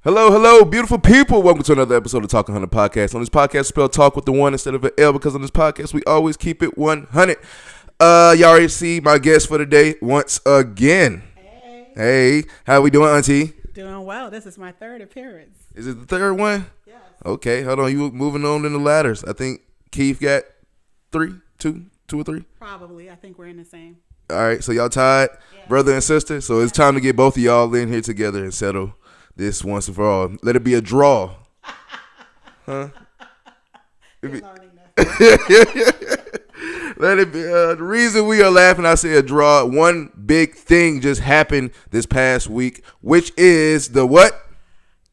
Hello, hello, beautiful people. Welcome to another episode of Talking 100 Podcast. On this podcast, we spell talk with the one instead of an L because on this podcast, we always keep it 100. Y'all already see my guest for today once again. Hey, how we doing, Auntie? Doing well. This is my third appearance. Is it the third one? Yes. Okay, hold on. You moving on in the ladders. I think Keith got two or three. Probably. I think we're in the same. All right, so y'all tied, brother and sister. So it's time to get both of y'all in here together and settle this once and for all. Let it be a draw. Huh? Let it be. The reason we are laughing, I say a draw. One big thing just happened this past week, which is the what?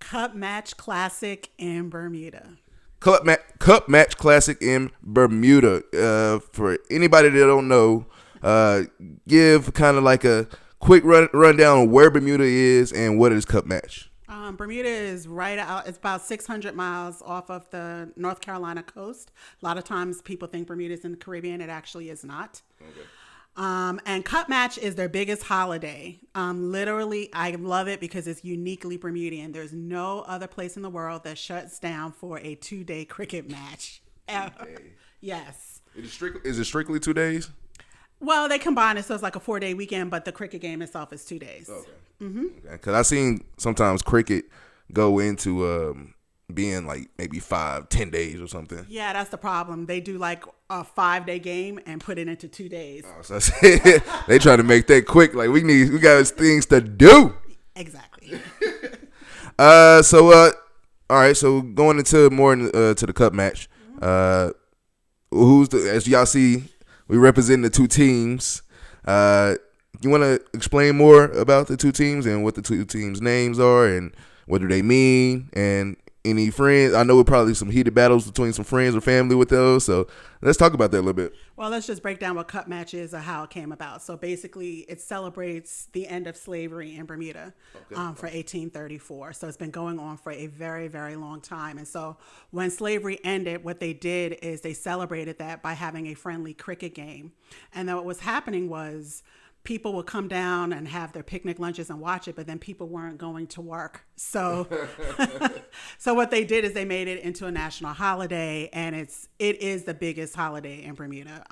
Cup Match Classic in Bermuda. Cup Match Classic in Bermuda. For anybody that don't know, give kind of like a quick rundown on where Bermuda is and what is Cup Match. Bermuda is right out. It's about 600 miles off of the North Carolina coast. A lot of times people think Bermuda is in the Caribbean. It actually is not. Okay. And Cup Match is their biggest holiday. Literally, I love it because it's uniquely Bermudian. There's no other place in the world that shuts down for a 2-day cricket match. Yes. Is it strictly 2 days? Well, they combine it, so it's like a 4-day weekend, but the cricket game itself is 2 days. Okay. Because I've seen sometimes cricket go into being like maybe 5-10 days or something. Yeah, that's the problem. They do like a 5-day game and put it into 2 days. Oh, so they try to make that quick. Like we got things to do. Exactly. All right. So going into more to the cup match. As y'all see, we represent the two teams. You want to explain more about the two teams and what the two teams' names are and what do they mean and any friends? I know probably some heated battles between some friends or family with those. So let's talk about that a little bit. Well, let's just break down what Cup Match is or how it came about. So basically, it celebrates the end of slavery in Bermuda for 1834. So it's been going on for a very, very long time. And so when slavery ended, what they did is they celebrated that by having a friendly cricket game. And then what was happening was people would come down and have their picnic lunches and watch it, but then people weren't going to work. So so what they did is they made it into a national holiday, and it is the biggest holiday in Bermuda.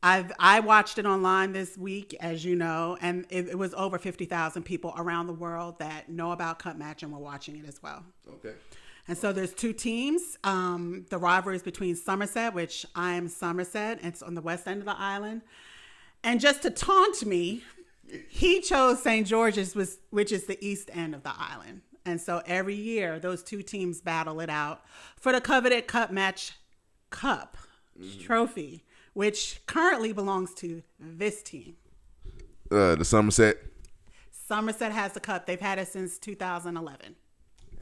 I watched it online this week, as you know, and it was over 50,000 people around the world that know about Cup Match and were watching it as well. Okay. And so there's two teams. The rivalry is between Somerset, which I am Somerset, and it's on the west end of the island. And just to taunt me, he chose St. George's, which is the east end of the island. And so every year, those two teams battle it out for the coveted Cup Match Cup trophy, which currently belongs to this team. The Somerset. Somerset has the cup. They've had it since 2011.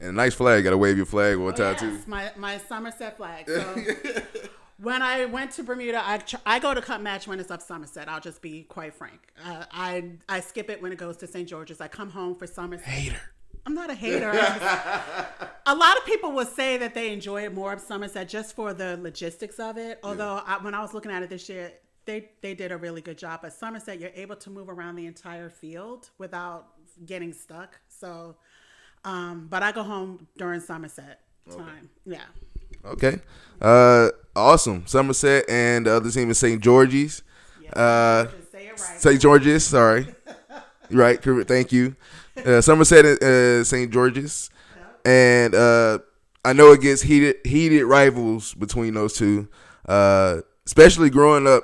And a nice flag. Got to wave your flag one time, too. My Somerset flag. So when I went to Bermuda, I go to Cup Match when it's up Somerset. I'll just be quite frank. I skip it when it goes to St. George's. I come home for Somerset. Hater. I'm not a hater. A lot of people will say that they enjoy it more of Somerset just for the logistics of it. Although when I was looking at it this year, they did a really good job. At Somerset, you're able to move around the entire field without getting stuck. So, but I go home during Somerset time. Okay. Yeah. Okay. Awesome. Somerset and the other team is St. George's. Yes, say it right. St. George's, sorry. Right, thank you. Somerset and St. George's. Yep. And I know it gets heated rivals between those two, especially growing up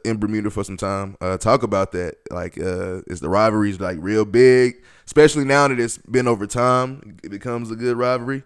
in Bermuda for some time. Talk about that. Like, is the rivalries like real big, especially now that it's been over time, it becomes a good rivalry.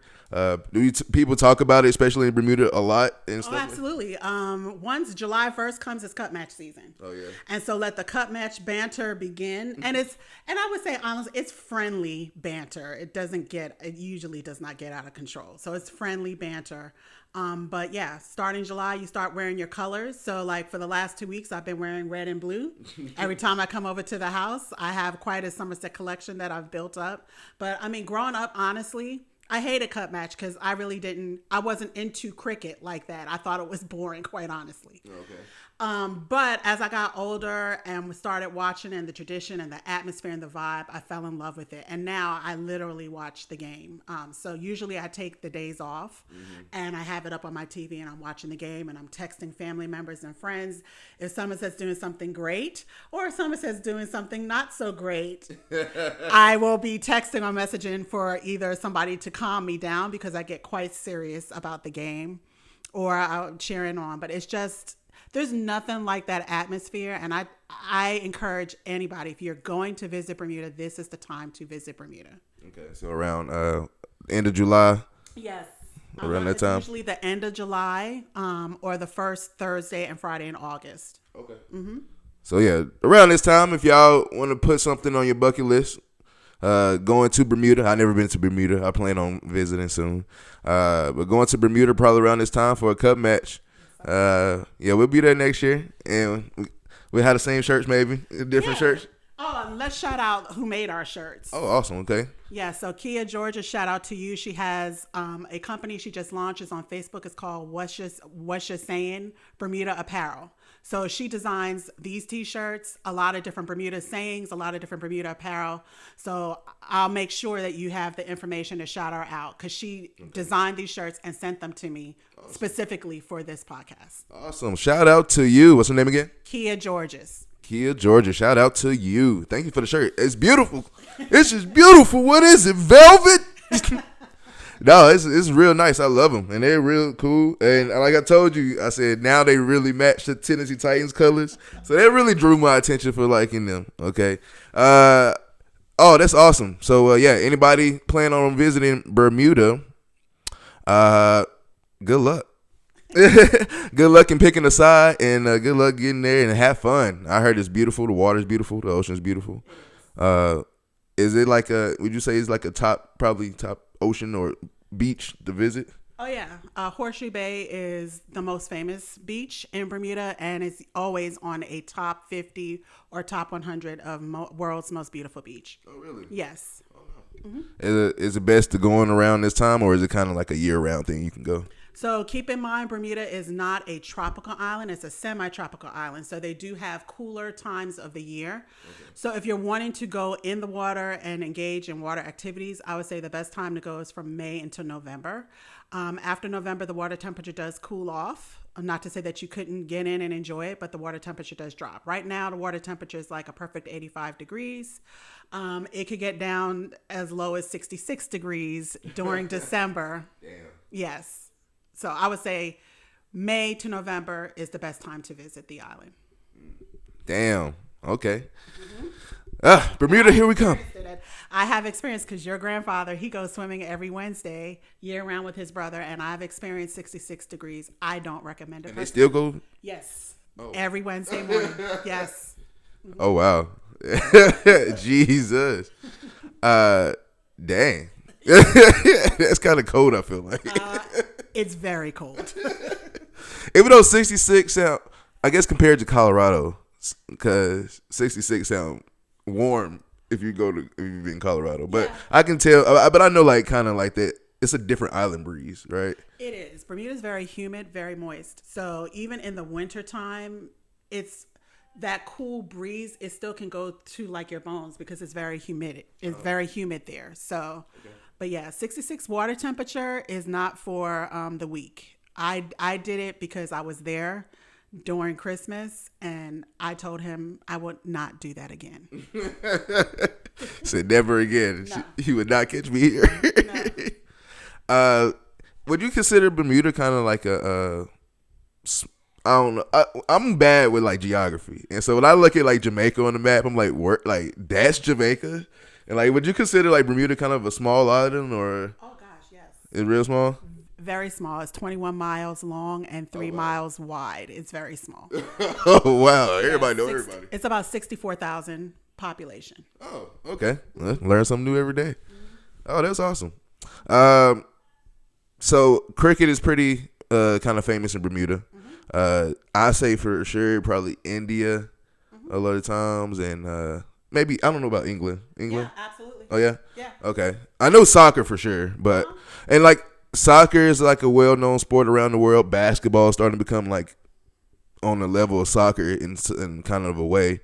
Do people talk about it, especially in Bermuda, a lot? And stuff absolutely. Once July 1st comes, it's Cup Match season. Oh, yeah. And so let the Cup Match banter begin. And I would say, honestly, it's friendly banter. It usually does not get out of control. So it's friendly banter. But yeah, starting July, you start wearing your colors. So like for the last 2 weeks, I've been wearing red and blue. Every time I come over to the house, I have quite a Somerset collection that I've built up. But I mean, growing up, honestly, I hated Cup Match because I wasn't into cricket like that. I thought it was boring, quite honestly. Okay. But as I got older and started watching and the tradition and the atmosphere and the vibe, I fell in love with it. And now I literally watch the game. So usually I take the days off and I have it up on my TV and I'm watching the game and I'm texting family members and friends. If Somerset's doing something great or if Somerset's doing something not so great, I will be texting or messaging for either somebody to calm me down because I get quite serious about the game or I'll cheering on. But it's just... there's nothing like that atmosphere, and I encourage anybody, if you're going to visit Bermuda, this is the time to visit Bermuda. Okay, so around end of July? Yes. Around that time? Usually the end of July or the first Thursday and Friday in August. Okay. So, yeah, around this time, if y'all want to put something on your bucket list, going to Bermuda. I've never been to Bermuda. I plan on visiting soon. But going to Bermuda probably around this time for a cup match. We'll be there next year, and we have the same shirts, maybe different shirts. Oh, and let's shout out who made our shirts. Oh, awesome. Okay. Yeah, so Keira, Georgia, shout out to you. She has a company she just launched. It's on Facebook. It's called What's Your Saying Bermuda Apparel. So she designs these T-shirts, a lot of different Bermuda sayings, a lot of different Bermuda apparel. So I'll make sure that you have the information to shout her out because she designed these shirts and sent them to me specifically for this podcast. Awesome. Shout out to you. What's her name again? Keira Georges. Keira Georgia. Shout out to you. Thank you for the shirt. It's beautiful. It's just beautiful. What is it? Velvet? No, it's real nice. I love them, and they're real cool. And like I told you, I said now they really match the Tennessee Titans colors, so that really drew my attention for liking them. Okay, that's awesome. So anybody plan on visiting Bermuda? Good luck. Good luck in picking a side, and good luck getting there and have fun. I heard it's beautiful. The water's beautiful. The ocean's beautiful. Is it like would you say it's like a top ocean or beach to visit? Oh yeah, Horseshoe Bay is the most famous beach in Bermuda, and it's always on a top 50 or top 100 of world's most beautiful beach. Oh really? Yes. Oh, no. Is it best to go on around this time, or is it kind of like a year-round thing you can go? So keep in mind, Bermuda is not a tropical island. It's a semi-tropical island. So they do have cooler times of the year. Okay. So if you're wanting to go in the water and engage in water activities, I would say the best time to go is from May until November. After November, the water temperature does cool off. Not to say that you couldn't get in and enjoy it, but the water temperature does drop. Right now, the water temperature is like a perfect 85 degrees. It could get down as low as 66 degrees during December. Damn. Yes. So I would say May to November is the best time to visit the island. Damn. Okay. Bermuda, here we come. I have experience because your grandfather, he goes swimming every Wednesday year round with his brother, and I've experienced 66 degrees. I don't recommend it. And they still go? Yes. Oh. Every Wednesday morning. Yes. Mm-hmm. Oh, wow. Jesus. Dang. That's kind of cold, I feel like. It's very cold. Even though 66 sound, I guess compared to Colorado, because 66 sound warm if you've been in Colorado. But yeah. I can tell, but I know like kind of like that. It's a different island breeze, right? It is. Bermuda's very humid, very moist. So even in the wintertime, it's that cool breeze. It still can go to like your bones because it's very humid. It's very humid there. So. Okay. But yeah, 66 water temperature is not for the weak. I did it because I was there during Christmas, and I told him I would not do that again. Said never again. No. He would not catch me here. No. Would you consider Bermuda kind of like I don't know. I'm bad with like geography, and so when I look at like Jamaica on the map, I'm like, like that's Jamaica. And like, would you consider like Bermuda kind of a small island, or? Oh gosh, yes. It's real small. Very small. It's 21 miles long and 3 miles wide. It's very small. Oh wow! Everybody know everybody. It's about 64,000 population. Oh, okay. Learn something new every day. Mm-hmm. Oh, that's awesome. So cricket is pretty kind of famous in Bermuda. Mm-hmm. I say for sure probably India a lot of times, and maybe, I don't know about England. Yeah, absolutely. Oh, yeah? Yeah. Okay. I know soccer for sure, but, and like, soccer is like a well-known sport around the world. Basketball is starting to become like on the level of soccer in kind of a way.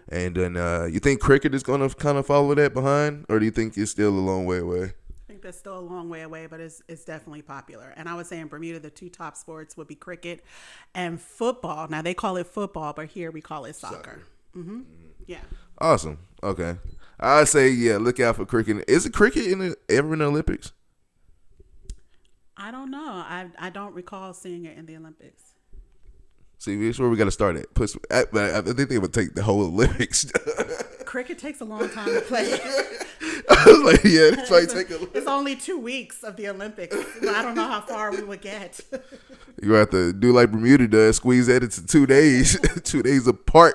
And then you think cricket is going to kind of follow that behind, or do you think it's still a long way away? I think that's still a long way away, but it's definitely popular. And I would say in Bermuda, the two top sports would be cricket and football. Now, they call it football, but here we call it soccer. Mm-hmm. Yeah. Awesome. Okay. I'd say, yeah, look out for cricket. Is it cricket ever in the Olympics? I don't know. I don't recall seeing it in the Olympics. See, that's where we got to start at. I think they would take the whole Olympics. Cricket takes a long time to play. I was like, yeah, it's probably it's only 2 weeks of the Olympics. I don't know how far we would get. You have to do like Bermuda does, squeeze that into 2 days, 2 days apart.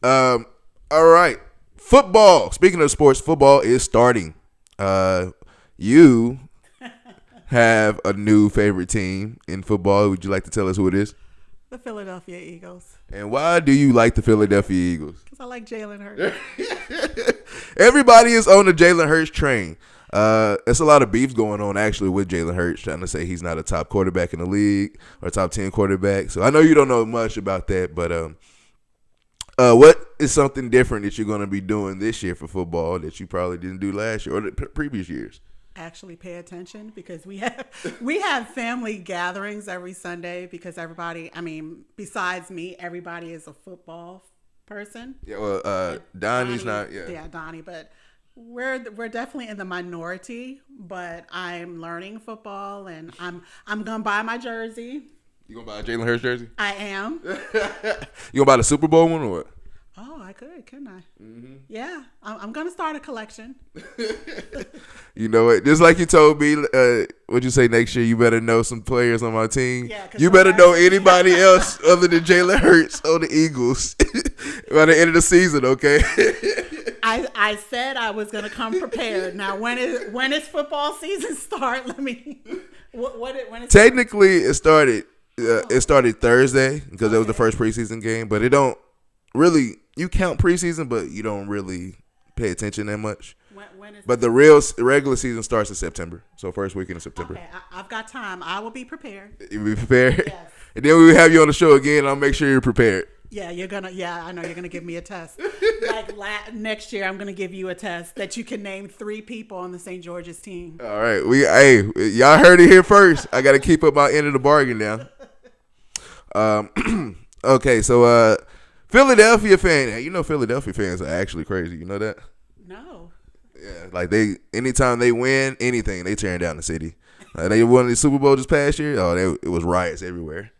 All right. Football. Speaking of sports, football is starting. You have a new favorite team in football. Would you like to tell us who it is? The Philadelphia Eagles. And why do you like the Philadelphia Eagles? Because I like Jalen Hurts. Everybody is on the Jalen Hurts train. There's a lot of beef going on actually with Jalen Hurts, trying to say he's not a top quarterback in the league or top 10 quarterback. So I know you don't know much about that, but what is something different that you're going to be doing this year for football that you probably didn't do last year or the previous years? Actually pay attention, because we have family gatherings every Sunday, because everybody, I mean, besides me, everybody is a football person. Yeah, well, Donnie's not. Yeah, Donnie, but we're definitely in the minority. But I'm learning football, and I'm gonna buy my jersey. You gonna buy a Jalen Hurts jersey? I am. You gonna buy the Super Bowl one or what? Oh, I could, couldn't I? Mm-hmm. Yeah, I'm gonna start a collection. You know what? Just like you told me, what'd you say next year? You better know some players on my team. Yeah, you better know anybody else other than Jalen Hurts on the Eagles by the end of the season. Okay. I said I was gonna come prepared. Now, when is football season start? Let me. When is technically it started. It started Thursday because it was the first preseason game, but it don't really. You count preseason, but you don't really pay attention that much. But the regular season starts in September, so first weekend in September. Okay, I've got time. I will be prepared. You be prepared? Yes. And then we will have you on the show again, and I'll make sure you're prepared. Yeah, I know you're gonna give me a test. Like next year, I'm gonna give you a test that you can name 3 people on the St. George's team. All right, y'all heard it here first. I got to keep up my end of the bargain now. Okay, so Philadelphia fan. You know Philadelphia fans are actually crazy. You know that? No. Yeah, like anytime they win anything, they tearing down the city. They won the Super Bowl this past year. Oh, it was riots everywhere.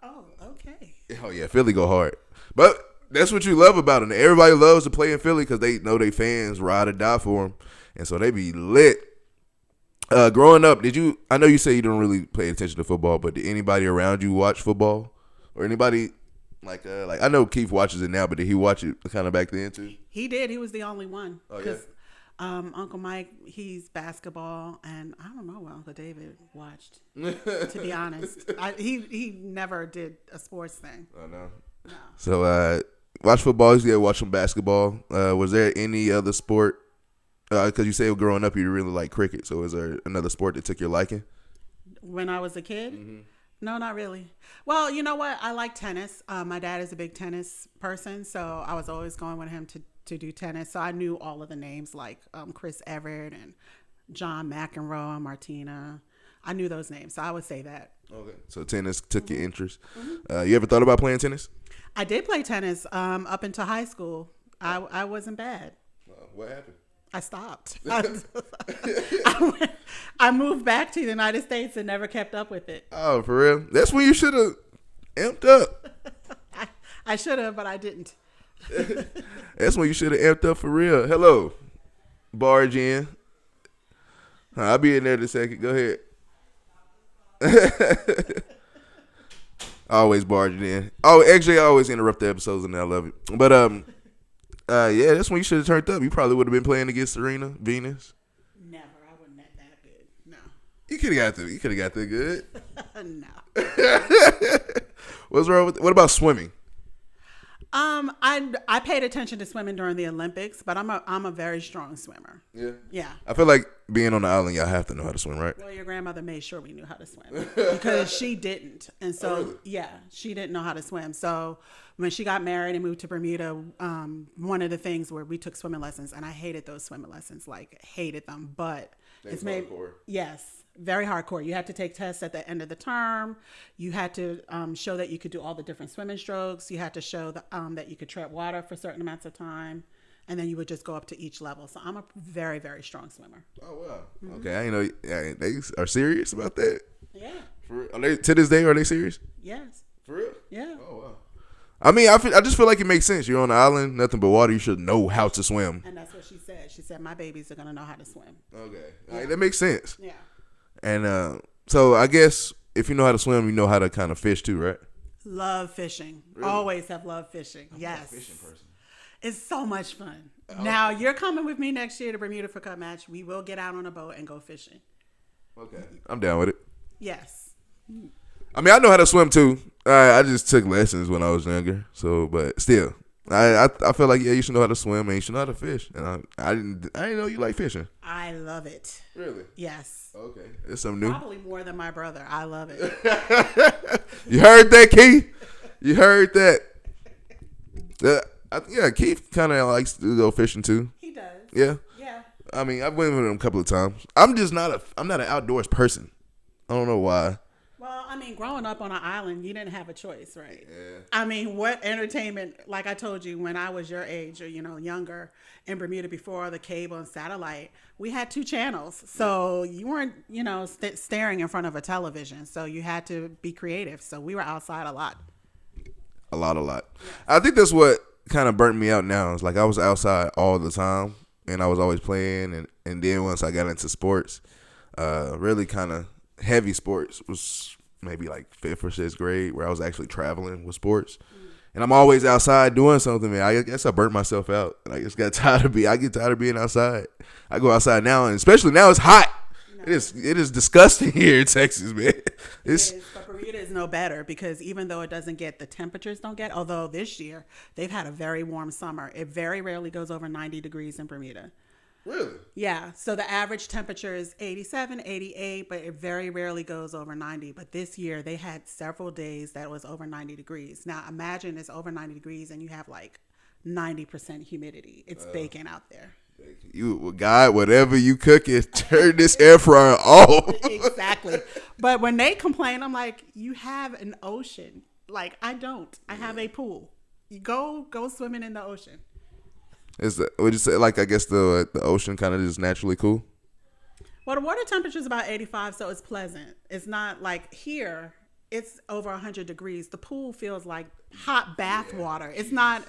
Oh, okay. Oh yeah, Philly go hard. But that's what you love about them. Everybody loves to play in Philly because they know they fans ride or die for them, and so they be lit. Growing up, I know you say you don't really pay attention to football, but did anybody around you watch football, or anybody? Like I know Keith watches it now, but did he watch it kind of back then too? He did. He was the only one. Oh yeah. Uncle Mike, he's basketball, and I don't know what Uncle David watched. To be honest, he never did a sports thing. Oh no. No. So watch football. You watch some basketball. Was there any other sport? Because you say growing up you really like cricket. So is there another sport that took your liking? When I was a kid. Mm-hmm. No, not really. Well, you know what? I like tennis. My dad is a big tennis person, so I was always going with him to do tennis. So I knew all of the names like Chris Everett and John McEnroe and Martina. I knew those names, so I would say that. Okay. So tennis took your interest. Mm-hmm. You ever thought about playing tennis? I did play tennis up until high school. I wasn't bad. What happened? I stopped. I moved back to the United States and never kept up with it. Oh, for real? That's when you should have amped up. I should have, but I didn't. That's when you should have amped up for real. Hello. Barge in. I'll be in there in a second. Go ahead. Always barging in. Oh, actually, I always interrupt the episodes, and I love it. But yeah, that's when you should have turned up. You probably would have been playing against Serena, Venus. Never. I wasn't that good. No. You could have got that good. No. What's wrong with? What about swimming? I paid attention to swimming during the Olympics, but I'm a very strong swimmer. Yeah. Yeah. I feel like being on the island, y'all have to know how to swim, right? Well, your grandmother made sure we knew how to swim because she didn't, and so really? yeah, she didn't know how to swim. So when she got married and moved to Bermuda, one of the things where we took swimming lessons, and I hated those swimming lessons, like hated them, but it's made yes. Very hardcore. You had to take tests at the end of the term. You had to show that you could do all the different swimming strokes. You had to show that you could tread water for certain amounts of time. And then you would just go up to each level. So I'm a very, very strong swimmer. Oh, wow. Mm-hmm. Okay. I didn't know they are serious about that. Yeah. Are they, to this day, are they serious? Yes. For real? Yeah. Oh, wow. I mean, I just feel like it makes sense. You're on the island, nothing but water. You should know how to swim. And that's what she said. She said, my babies are going to know how to swim. Okay. Yeah. Right, that makes sense. Yeah. And so I guess if you know how to swim, you know how to kind of fish too, right? Love fishing. Really? Always have loved fishing. Yes. I'm a fishing person. It's so much fun. Oh. Now, you're coming with me next year to Bermuda for Cup Match. We will get out on a boat and go fishing. Okay. I'm down with it. Yes. I mean, I know how to swim too. I just took lessons when I was younger. So, but still, I feel like, yeah, you should know how to swim and you should know how to fish. And I didn't know you like fishing. I love it. Really? Yes. Okay. It's something new. Probably more than my brother. I love it. You heard that, Keith? You heard that? Yeah, Keith kind of likes to go fishing too. He does. Yeah. Yeah. I mean, I've went with him a couple of times. I'm not an outdoors person. I don't know why. Well, I mean, growing up on an island, you didn't have a choice, right? Yeah. I mean, what entertainment, like I told you, when I was your age or, younger in Bermuda before the cable and satellite, we had 2 channels. So you weren't, staring in front of a television. So you had to be creative. So we were outside a lot. A lot. Yeah. I think that's what kind of burnt me out now. It's like I was outside all the time and I was always playing. And then once I got into sports, really kind of heavy sports was maybe like 5th or 6th grade where I was actually traveling with sports. And I'm always outside doing something, man. I guess I burnt myself out. And I just got tired of being outside. I go outside now, and especially now it's hot. No. It is disgusting here in Texas, man. It is, but Bermuda is no better because even though it doesn't get the temperatures although this year they've had a very warm summer. It very rarely goes over 90 degrees in Bermuda. Really? Yeah. So the average temperature is 87, 88, but it very rarely goes over 90. But this year they had several days that was over 90 degrees. Now imagine it's over 90 degrees and you have like 90% humidity. It's baking out there. God, whatever you cook it, turn this air fryer off. Exactly. But when they complain, I'm like, you have an ocean. Like, I don't. I have a pool. You go swimming in the ocean. Would you say, like, I guess the ocean kind of just naturally cool? Well, the water temperature is about 85, so it's pleasant. It's not like here, it's over 100 degrees. The pool feels like hot bath water. It's not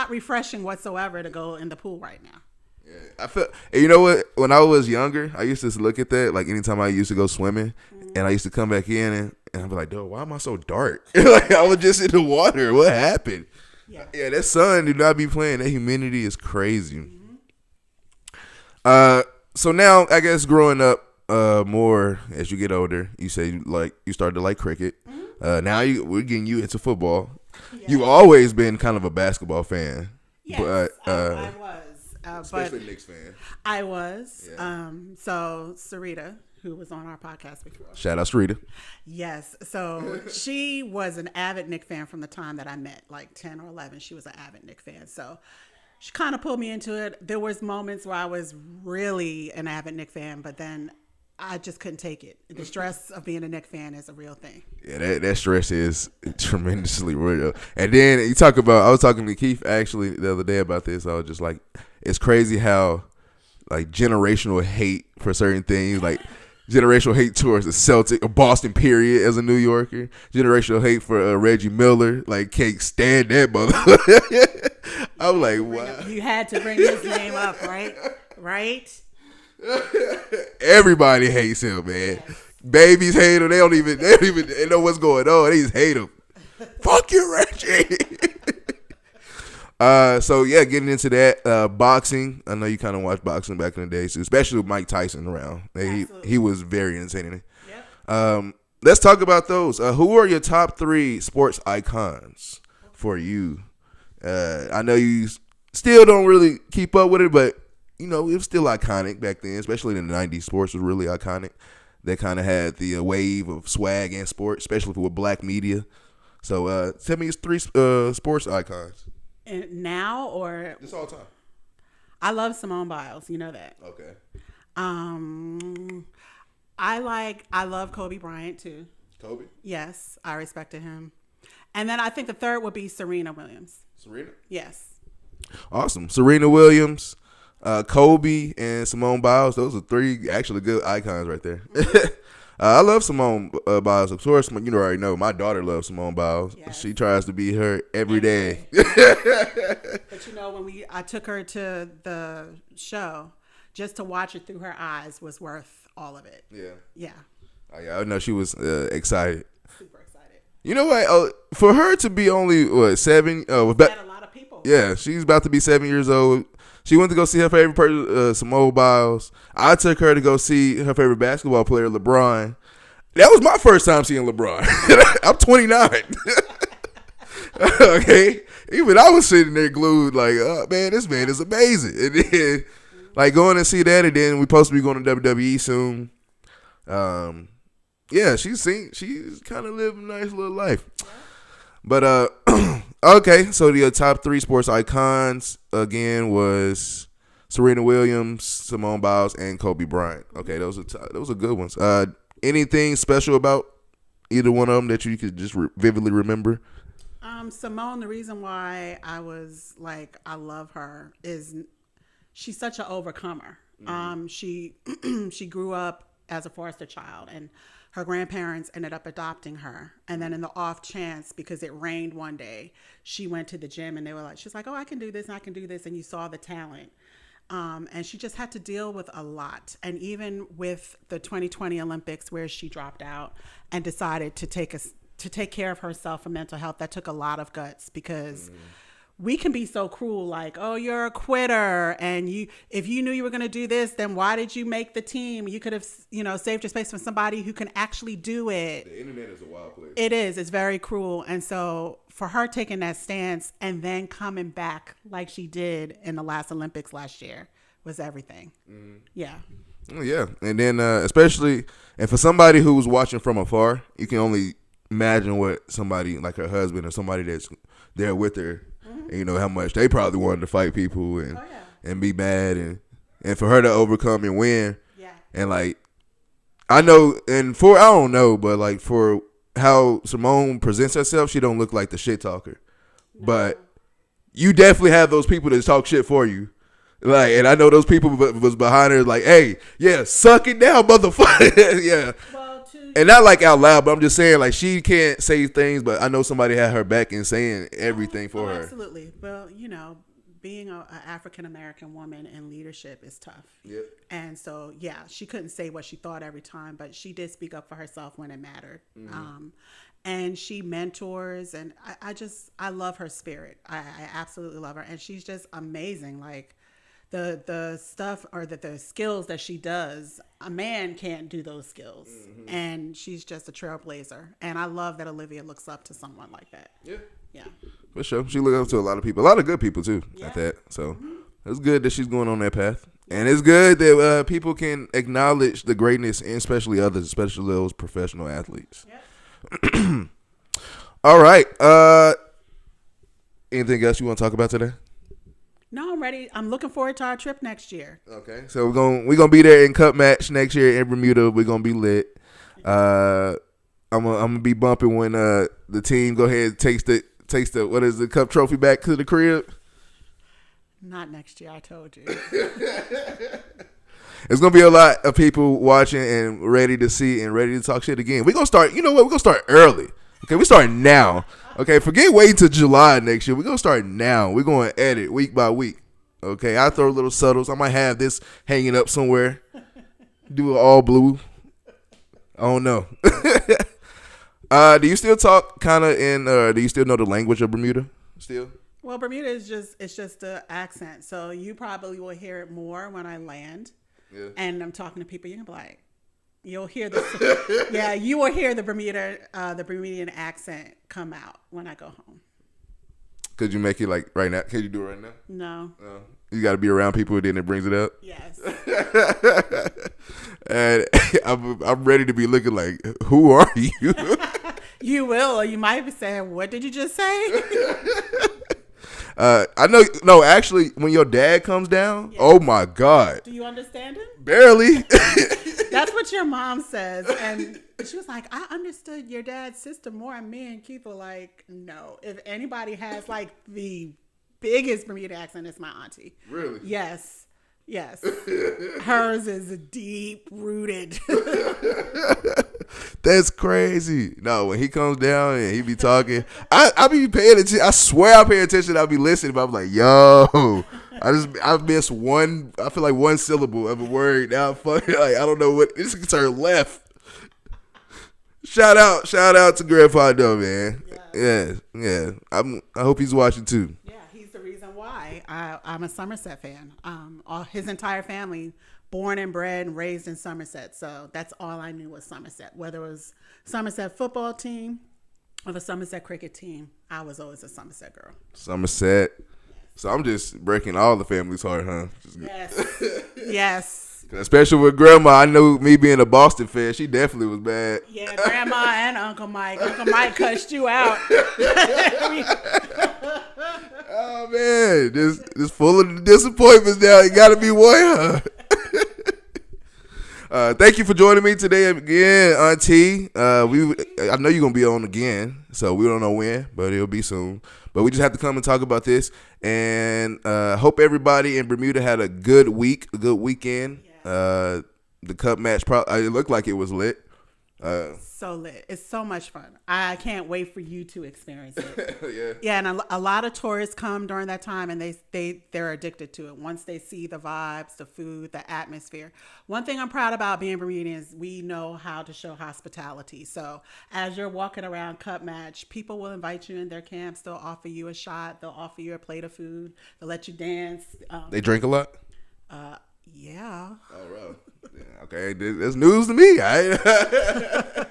refreshing whatsoever to go in the pool right now. Yeah, I feel. You know what? When I was younger, I used to look at that. Like anytime I used to go swimming, and I used to come back in, and I'd be like, "Dude, why am I so dark?" Like I was just in the water. What happened? Yeah, that sun do not be playing. That humidity is crazy. Mm-hmm. So now I guess growing up more as you get older, you say you started to like cricket. Mm-hmm. Now we're getting you into football. Yeah. You've always been kind of a basketball fan. Yes, but I was. Especially Knicks fan. I was. Yeah. So Sarita, who was on our podcast before. Shout out Sarita. Yes. So she was an avid Knicks fan from the time that I met, like 10 or 11. She was an avid Knicks fan. So she kind of pulled me into it. There was moments where I was really an avid Knicks fan, but then I just couldn't take it. The stress of being a Knicks fan is a real thing. Yeah, that stress is tremendously real. And then you talk about, I was talking to Keith actually the other day about this. I was just like, it's crazy how like generational hate for certain things, like generational hate towards the Celtic or Boston period as a New Yorker, generational hate for Reggie Miller, like can't stand that mother. I'm like, wow. You had to bring his name up, right? Right? Everybody hates him, man. Yes. Babies hate him. They don't even know what's going on. They just hate him. Fuck you, Reggie. So yeah, getting into that boxing. I know you kind of watched boxing back in the day, so especially with Mike Tyson around. He was very entertaining. Yep. Let's talk about those. Who are your top 3 sports icons for you? I know you still don't really keep up with it, but it was still iconic back then, especially in the 90s. Sports was really iconic. They kind of had the wave of swag and sport, especially with black media. So tell me, it's 3 sports icons. And now or just all time? I love Simone Biles. You know that. Okay. I love Kobe Bryant too. Kobe? Yes, I respected him. And then I think the third would be Serena Williams. Serena? Yes. Awesome. Serena Williams, Kobe, and Simone Biles. Those are 3 actually good icons right there. I love Simone Biles. Of course, you already know my daughter loves Simone Biles. Yes. She tries to be her every day. But when I took her to the show, just to watch it through her eyes was worth all of it. Yeah. Yeah. Oh, yeah, I know she was excited. Super excited. You know what? For her to be only 7, had a lot of people. Yeah, she's about to be 7 years old. She went to go see her favorite person, Simone Biles. I took her to go see her favorite basketball player, LeBron. That was my first time seeing LeBron. I'm 29. Okay, even I was sitting there glued, like, oh man, this man is amazing. And then, like, going to see that, and then we're supposed to be going to WWE soon. Yeah, she's kind of living a nice little life. But okay, so the top 3 sports icons again was Serena Williams, Simone Biles, and Kobe Bryant. Okay, those are good ones. Anything special about either one of them that you could just vividly remember? Simone, the reason why I was like, I love her is she's such an overcomer. Mm-hmm. She grew up as a foster child, and her grandparents ended up adopting her. And then in the off chance, because it rained one day, she went to the gym and she's like, oh, I can do this and I can do this. And you saw the talent. And she just had to deal with a lot. And even with the 2020 Olympics, where she dropped out and decided to take care of herself for mental health, that took a lot of guts, because we can be so cruel, like, oh, you're a quitter, and if you knew you were going to do this, then why did you make the team? You could have, saved your space from somebody who can actually do it. The internet is a wild place. It is. It's very cruel. And so for her taking that stance and then coming back like she did in the last Olympics last year was everything. Mm-hmm. Yeah. Oh, yeah. And then especially, and for somebody who was watching from afar, you can only imagine what somebody like her husband or somebody that's there with her, and how much they probably wanted to fight people and be mad, and for her to overcome and win. Yeah. And like, I know, and I don't know, but like for how Simone presents herself, she don't look like the shit talker. No. But you definitely have those people that talk shit for you. Like, and I know those people was behind her, like, hey, yeah, suck it down, motherfucker. Yeah. And not like out loud, but I'm just saying, like, she can't say things, but I know somebody had her back and saying everything for her. Absolutely. Well, being an African-American woman in leadership is tough. Yep. And so, yeah, she couldn't say what she thought every time, but she did speak up for herself when it mattered. Mm-hmm. And she mentors, and I love her spirit. I absolutely love her. And she's just amazing. Like, the stuff or the skills that she does, a man can't do those skills. Mm-hmm. And she's just a trailblazer. And I love that Olivia looks up to someone like that. Yeah. Yeah. For sure. She looks up to a lot of people. A lot of good people, too, at that. So it's good that she's going on that path. And it's good that people can acknowledge the greatness, and especially others, especially those professional athletes. Yep. All right. Anything else you want to talk about today? No, I'm ready. I'm looking forward to our trip next year. Okay, so we're gonna be there in Cup Match next year in Bermuda. We're gonna be lit. I'm gonna be bumping when the team go ahead and takes the what is the cup trophy back to the crib. Not next year, I told you. It's gonna be a lot of people watching and ready to see and ready to talk shit again. We're gonna start. You know what? We're gonna start early. Okay, we start now. Okay, forget waiting till July next year. We're going to start now. We're going to edit week by week. Okay, I throw little subtles. I might have this hanging up somewhere. Do it all blue. I don't know. Do you still talk kind of do you still know the language of Bermuda still? Well, Bermuda is just the accent. So you probably will hear it more when I land. Yeah. And I'm talking to people. You're going to be like, you'll hear you will hear the Bermudian accent come out when I go home. Could you make it like right now? Can you do it right now? No. You got to be around people, and then it brings it up. Yes. And I'm ready to be looking like, who are you? You will, or you might be saying, "What did you just say?" I know. No, actually, when your dad comes down, oh my God. Do you understand him? Barely. That's what your mom says, and she was like, "I understood your dad's sister more." And me and Keith were like, "No. If anybody has like the biggest Bermuda accent, it's my auntie." Really? Yes. Hers is deep rooted. That's crazy. No, when he comes down and he be talking, I be paying attention. I swear I pay attention. I'll be listening, but I'm like, yo, I missed one. I feel like one syllable of a word. Now I'm fucking like, I don't know what. This can turn left. Shout out to Grandpa though, man. Yeah. I hope he's watching too. Yeah, he's the reason why I'm a Somerset fan. His entire family, born and bred and raised in Somerset. So that's all I knew was Somerset. Whether it was Somerset football team or the Somerset cricket team, I was always a Somerset girl. Somerset. So I'm just breaking all the family's heart, huh? Yes. Especially with Grandma. I know me being a Boston fan, she definitely was bad. Yeah, Grandma and Uncle Mike. Uncle Mike cussed you out. Oh, man. This full of disappointments now. You got to be one, huh? Thank you for joining me today again, Auntie. I know you're going to be on again, so we don't know when, but it'll be soon. But we just have to come and talk about this. And hope everybody in Bermuda had a good week, a good weekend. The cup match, it looked like it was lit. So lit. It's so much fun. I can't wait for you to experience it. Yeah, and a lot of tourists come during that time, and they're addicted to it. Once they see the vibes, the food, the atmosphere. One thing I'm proud about being Bermudian is we know how to show hospitality. So as you're walking around cup match, people will invite you in their camps. They'll offer you a shot. They'll offer you a plate of food. They'll let you dance. They drink a lot? Yeah. Oh, bro. Yeah, okay, that's news to me. The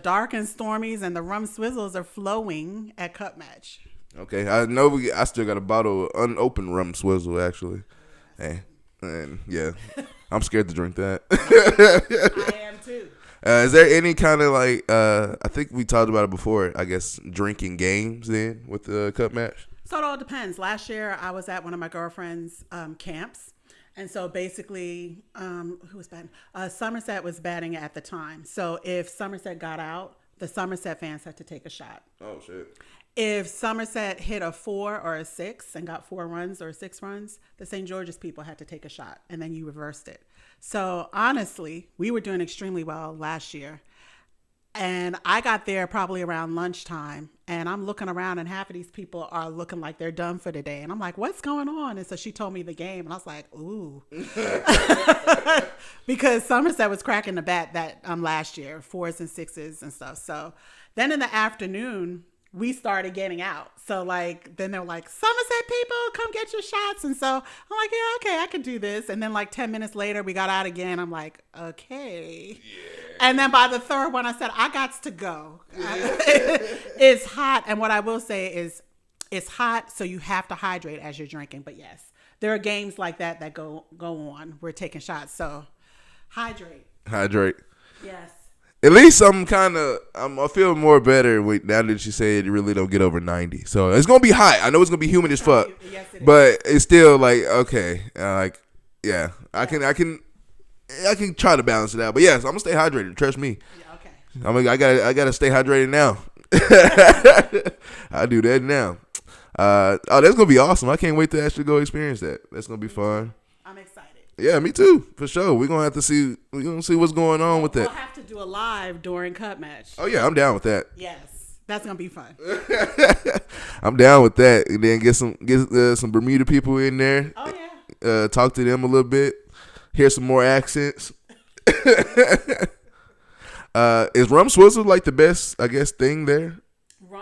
dark and stormies and the rum swizzles are flowing at cup match. Okay, I know. I still got a bottle of unopened rum swizzle actually. Hey, and yeah, I'm scared to drink that. I am too. Is there any kind of like? I think we talked about it before. I guess drinking games then with the cup match. So it all depends. Last year, I was at one of my girlfriend's camps. And so basically, who was batting? Somerset was batting at the time. So if Somerset got out, the Somerset fans had to take a shot. Oh, shit. If Somerset hit a 4 or a 6 and got 4 runs or 6 runs, the St. George's people had to take a shot. And then you reversed it. So honestly, we were doing extremely well last year. And I got there probably around lunchtime, and I'm looking around, and half of these people are looking like they're done for the day. And I'm like, what's going on? And so she told me the game, and I was like, ooh. Because Somerset was cracking the bat that last year, 4s and 6s and stuff. So then in the afternoon, we started getting out. So then they were like, Somerset people, come get your shots. And so I'm like, yeah, okay, I can do this. And then 10 minutes later, we got out again. I'm like, okay. Yeah. And then by the third one, I said, I got to go. It's hot. And what I will say is it's hot, so you have to hydrate as you're drinking. But yes, there are games like that go on. We're taking shots. So hydrate. Yes. At least I'm I feel more better now that you say it really don't get over 90. So it's going to be hot. I know it's going to be humid as fuck. Yes, it is. But it's still okay. Yeah, I can try to balance it out. But yes, I'm going to stay hydrated. Trust me. Yeah, okay. I got to stay hydrated now. I do that now. That's going to be awesome. I can't wait to actually go experience that. That's going to be fun. I'm excited. Yeah, me too, for sure. We're gonna have to see. We're gonna see what's going on with that. We'll have to do a live during cup match. Oh yeah, I'm down with that. Yes, that's gonna be fun. I'm down with that, and then get some Bermuda people in there. Oh yeah. Talk to them a little bit. Hear some more accents. Is rum swizzle the best, I guess, thing there?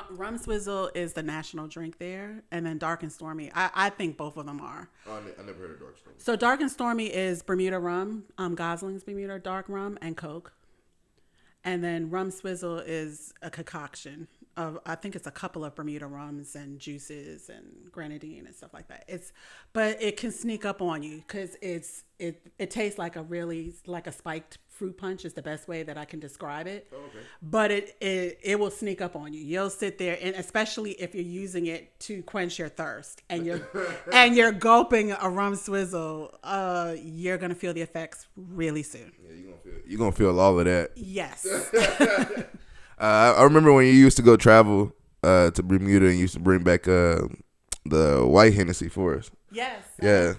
Rum swizzle is the national drink there, and then dark and stormy. I think both of them are. Oh, I never heard of dark stormy. So dark and stormy is Bermuda rum, Gosling's Bermuda dark rum, and Coke. And then rum swizzle is a concoction I think it's a couple of Bermuda rums and juices and grenadine and stuff like that. But it can sneak up on you because it tastes like a spiked fruit punch is the best way that I can describe it. Oh, okay. But it will sneak up on you. You'll sit there, and especially if you're using it to quench your thirst and you're gulping a rum swizzle, you're gonna feel the effects really soon. Yeah, you're gonna feel all of that. Yes. I remember when you used to go travel to Bermuda and you used to bring back the white Hennessy for us. Yes. Yeah.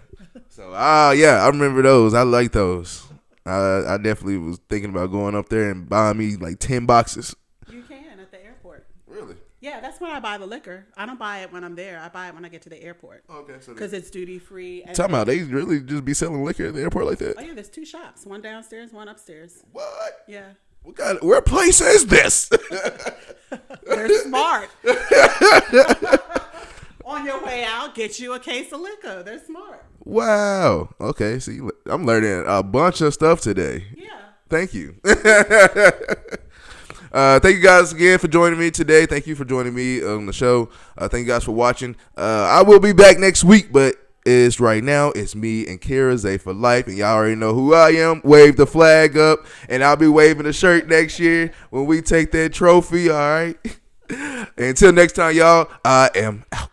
So I remember those. I like those. I definitely was thinking about going up there and buying me like 10 boxes. You can at the airport. Really? Yeah, that's when I buy the liquor. I don't buy it when I'm there. I buy it when I get to the airport. Okay, so because it's duty free. Talking about they really just be selling liquor at the airport like that? Oh yeah, there's 2 shops, one downstairs, one upstairs. What? Yeah. What place is this? They're smart. On your way out, get you a case of liquor. They're smart. Wow. Okay. See, I'm learning a bunch of stuff today. Yeah. Thank you. Thank you guys again for joining me today. Thank you for joining me on the show. Thank you guys for watching. I will be back next week, but right now it's me and Keira Zay for life, and y'all already know who I am. Wave the flag up, and I'll be waving the shirt next year when we take that trophy. All right. Until next time, y'all. I am out.